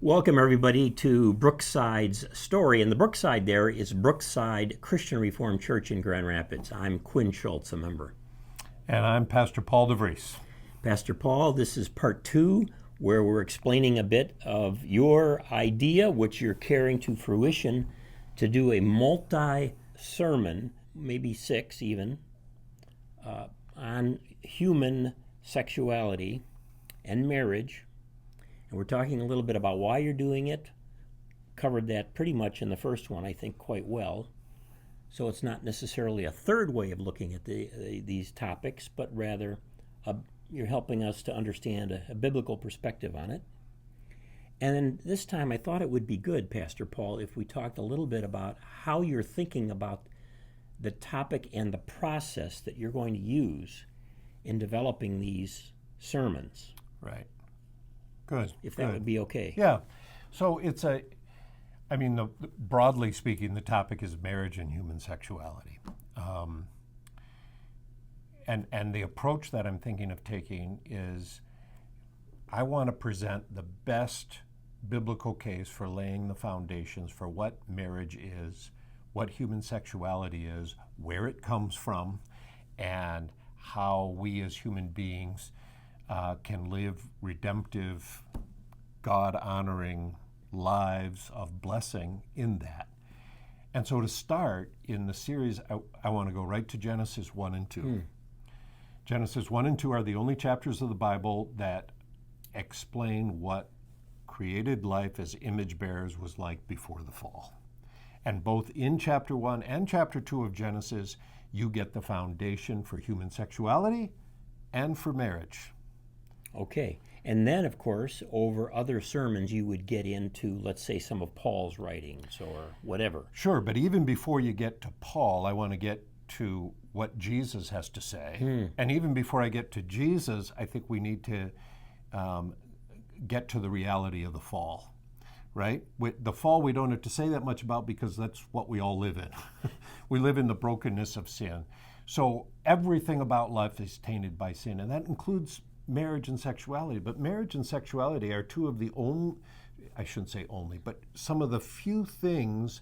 Welcome, everybody, to Brookside's story. And the Brookside there is Brookside Christian Reformed Church in Grand Rapids. I'm Quinn Schultz, a member. And I'm Pastor Paul DeVries. Pastor Paul, this is part 2, where we're explaining a bit of your idea, which you're carrying to fruition, to do a multi-sermon, maybe 6 even, on human sexuality and marriage. And we're talking a little bit about why you're doing it. Covered that pretty much in the first one, I think, quite well. So it's not necessarily a third way of looking at these topics, but rather you're helping us to understand a biblical perspective on it. And then this time I thought it would be good, Pastor Paul, if we talked a little bit about how you're thinking about the topic and the process that you're going to use in developing these sermons. Right. Good. If that would be okay. Yeah. So broadly speaking, the topic is marriage and human sexuality. And the approach that I'm thinking of taking is I want to present the best biblical case for laying the foundations for what marriage is, what human sexuality is, where it comes from, and how we as human beings can live redemptive, God-honoring lives of blessing in that. And so to start in the series, I want to go right to Genesis 1 and 2. Genesis 1 and 2 are the only chapters of the Bible that explain what created life as image bearers was like before the fall. And both in chapter 1 and chapter 2 of Genesis, you get the foundation for human sexuality and for marriage. Okay. And then, of course, over other sermons, you would get into, let's say, some of Paul's writings or whatever. Sure, but even before you get to Paul, I want to get to what Jesus has to say. And even before I get to Jesus, I think we need to get to the reality of the fall, right? The fall we don't have to say that much about because that's what we all live in. We live in the brokenness of sin. So everything about life is tainted by sin, and that includes marriage and sexuality. But marriage and sexuality are two of the only, I shouldn't say only, but some of the few things.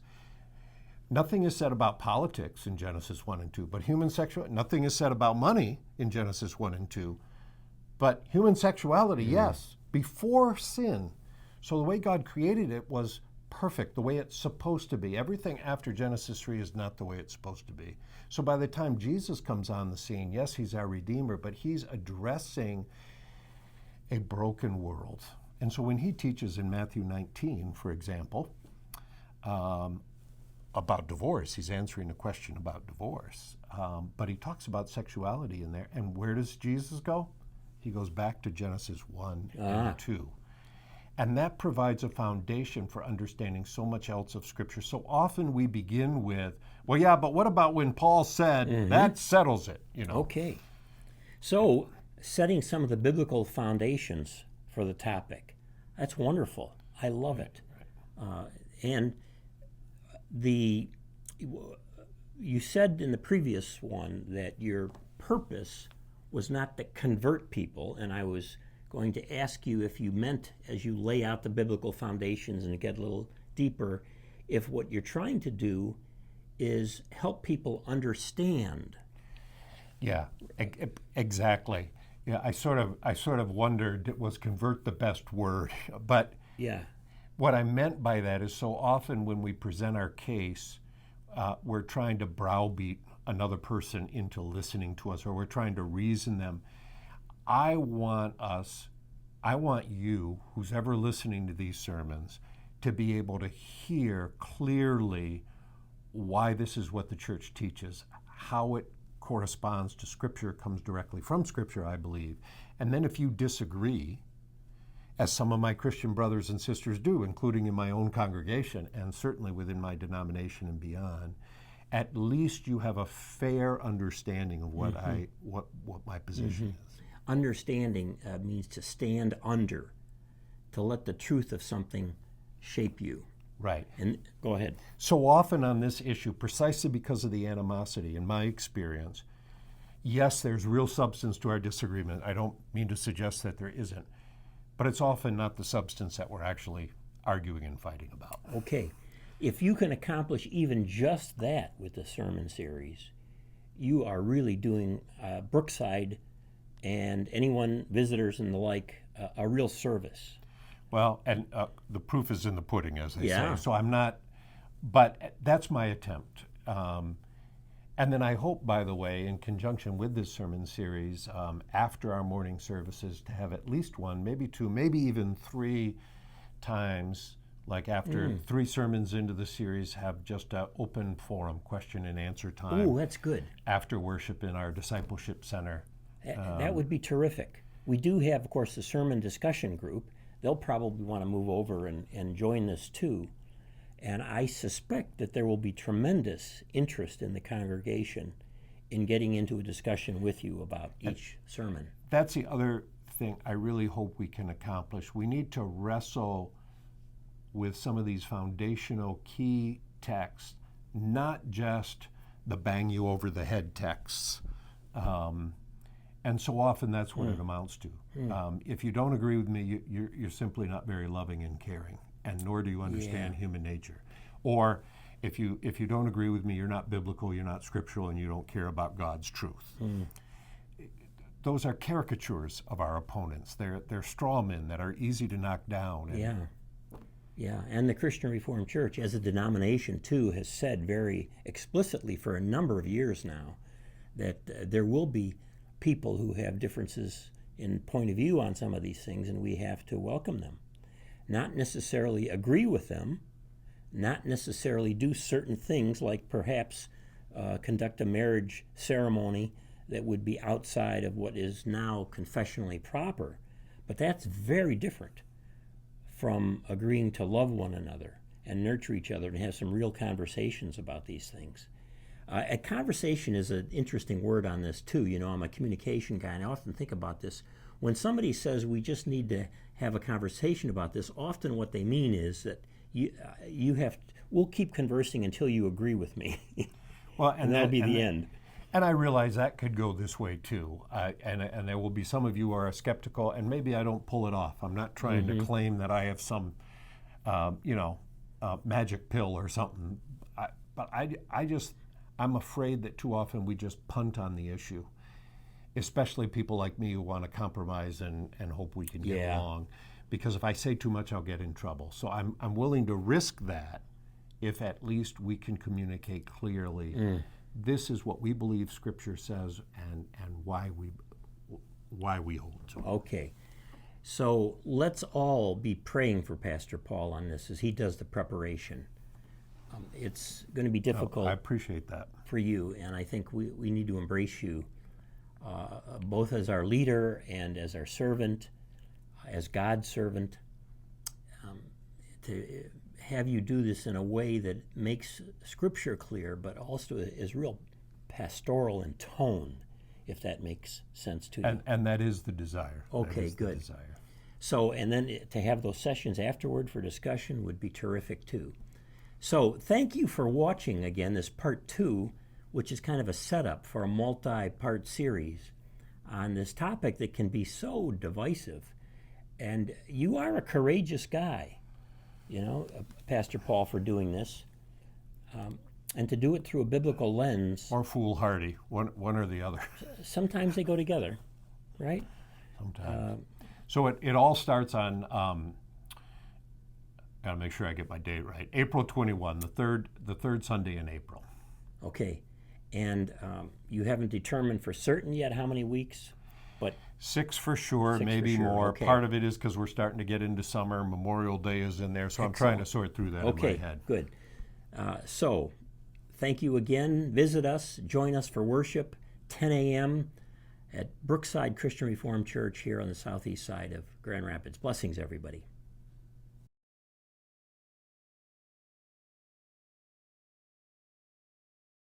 Nothing is said about politics in Genesis 1 and 2, but human sexuality, nothing is said about money in Genesis 1 and 2, but human sexuality, yes, before sin. So the way God created it was perfect, the way it's supposed to be. Everything after Genesis 3 is not the way it's supposed to be. So by the time Jesus comes on the scene, yes, he's our Redeemer, but he's addressing a broken world. And so when he teaches in Matthew 19, for example, about divorce, he's answering a question about divorce, but he talks about sexuality in there. And where does Jesus go? He goes back to Genesis 1 and 2. And that provides a foundation for understanding so much else of Scripture. So often we begin with, well, yeah, but what about when Paul said, that settles it, you know? Okay. So setting some of the biblical foundations for the topic, that's wonderful. I love it. And you said in the previous one that your purpose was not to convert people, and I was going to ask you if you meant, as you lay out the biblical foundations and get a little deeper, if what you're trying to do is help people understand. Yeah, exactly. Yeah, I sort of wondered, was convert the best word? But yeah, what I meant by that is so often when we present our case, we're trying to browbeat another person into listening to us, or we're trying to reason them. I want you, who's ever listening to these sermons, to be able to hear clearly why this is what the church teaches, how it corresponds to Scripture, comes directly from Scripture, I believe. And then if you disagree, as some of my Christian brothers and sisters do, including in my own congregation and certainly within my denomination and beyond, at least you have a fair understanding of what what my position is. Understanding means to stand under, to let the truth of something shape you. Right. And go ahead. So often on this issue, precisely because of the animosity, in my experience, yes, there's real substance to our disagreement. I don't mean to suggest that there isn't. But it's often not the substance that we're actually arguing and fighting about. Okay. If you can accomplish even just that with the sermon series, you are really doing Brookside and anyone, visitors and the like, a real service. Well, and the proof is in the pudding, as they Yeah. say. So I'm not, but that's my attempt. And then I hope, by the way, in conjunction with this sermon series, after our morning services, to have at least one, maybe two, maybe even 3 times, like after 3 sermons into the series, have just an open forum, question and answer time. Ooh, that's good. After worship in our discipleship center. That would be terrific. We do have, of course, the sermon discussion group. They'll probably want to move over and join this too. And I suspect that there will be tremendous interest in the congregation in getting into a discussion with you about each sermon. That's the other thing I really hope we can accomplish. We need to wrestle with some of these foundational key texts, not just the bang you over the head texts. And so often that's what it amounts to. If you don't agree with me, you're simply not very loving and caring, and nor do you understand human nature. Or if you don't agree with me, you're not biblical, you're not scriptural, and you don't care about God's truth. Those are caricatures of our opponents. They're straw men that are easy to knock down. Yeah, and the Christian Reformed Church as a denomination too has said very explicitly for a number of years now that there will be people who have differences in point of view on some of these things, and we have to welcome them. Not necessarily agree with them, not necessarily do certain things like perhaps conduct a marriage ceremony that would be outside of what is now confessionally proper, but that's very different from agreeing to love one another and nurture each other and have some real conversations about these things. A conversation is an interesting word on this too. You know, I'm a communication guy, and I often think about this. When somebody says we just need to have a conversation about this, often what they mean is that we'll keep conversing until you agree with me. Well, and that'll be the end. And I realize that could go this way too. And there will be some of you who are skeptical, and maybe I don't pull it off. I'm not trying to claim that I have some, magic pill or something. But I'm afraid that too often we just punt on the issue, especially people like me who want to compromise and hope we can get along. Because if I say too much, I'll get in trouble. So I'm willing to risk that if at least we can communicate clearly. This is what we believe Scripture says and why we hold to it. Okay. So let's all be praying for Pastor Paul on this as he does the preparation. It's going to be difficult. I appreciate that. For you, and I think we need to embrace you both as our leader and as our servant, as God's servant, to have you do this in a way that makes Scripture clear, but also is real pastoral in tone, if that makes sense to you. And that is the desire. Okay, good. The desire. So, and then to have those sessions afterward for discussion would be terrific too. So thank you for watching again this part 2, which is kind of a setup for a multi-part series on this topic that can be so divisive. And you are a courageous guy, Pastor Paul, for doing this. And to do it through a biblical lens. Or foolhardy, one or the other. Sometimes they go together, right? Sometimes. So it all starts on, gotta make sure I get my date right, April 21, the third Sunday in April. Okay. And you haven't determined for certain yet how many weeks? But 6 for sure, maybe more. Okay. Part of it is because we're starting to get into summer. Memorial Day is in there, so I'm trying to sort through that in my head. Good. So, thank you again. Visit us, join us for worship, 10 a.m. at Brookside Christian Reformed Church here on the southeast side of Grand Rapids. Blessings, everybody.